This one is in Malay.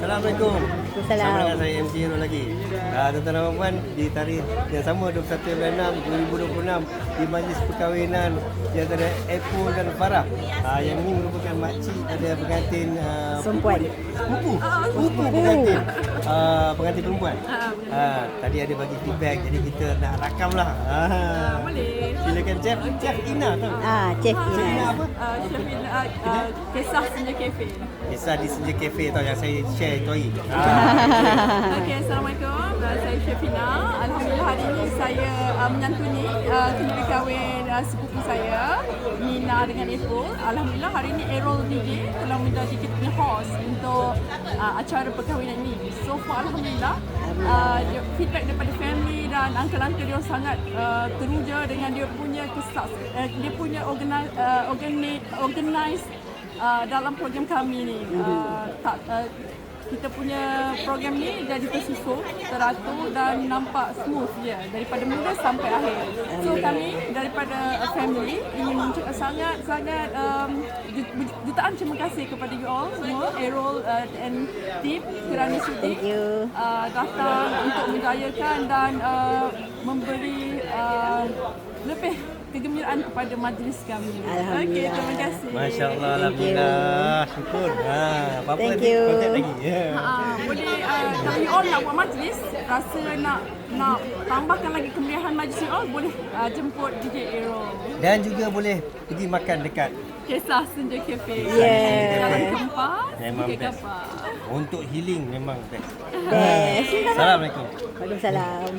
Assalamualaikum. Waalaikumsalam. Sama dengan saya MC Hero lagi. Tuan-tuan dan puan di tarikh yang sama 21 bulan 6 2026 di majlis perkahwinan di antara Apple dan Farah. Yang ini merupakan makcik ada pengantin Perempuan. Pupu pengantin. Pengantin perempuan. Tadi ada bagi feedback jadi kita nak rakam lah. Boleh. Silakan Chef Ina tu. Chef Chef Ina Ina. apa? Chef Ina, kisah Senja Cafe. Kisah di Senja Cafe tau yang saya share itu hari. Okey, Assalamualaikum. Saya Chef Ina. Alhamdulillah hari ini saya menyantuni kenduri kahwin sepupu saya, Nina dengan Epul. Alhamdulillah hari ini Errol DJ telah menjadi kita punya host untuk acara perkahwinan ini. So far Alhamdulillah feedback daripada family dan uncle-uncle dia sangat teruja dengan dia punya kisah, dia punya organize dalam program kami ni. Kita punya program ni jadi tersusun, teratur dan nampak smooth je daripada mula sampai akhir. So kami daripada family ingin mengucapkan sangat jutaan terima kasih kepada you all semua, Errol and team kerana sudi datang untuk menjayakan dan memberi lebih kegembiraan kepada majlis kami. Okey, terima kasih. Masya-Allah, alhamdulillah. Syukur. Apa-apa Thank nanti you. kontak lagi. Boleh kalau you all nak buat majlis, rasa nak tambahkan lagi kemeriahan majlis you all, boleh jemput DJ Errol. Dan juga boleh pergi makan dekat Kisah Senja Cafe. Yeah. Jalan Kempas, Memang Bukit best. Kapar. untuk healing memang best. Best. Assalamualaikum. Waalaikumsalam.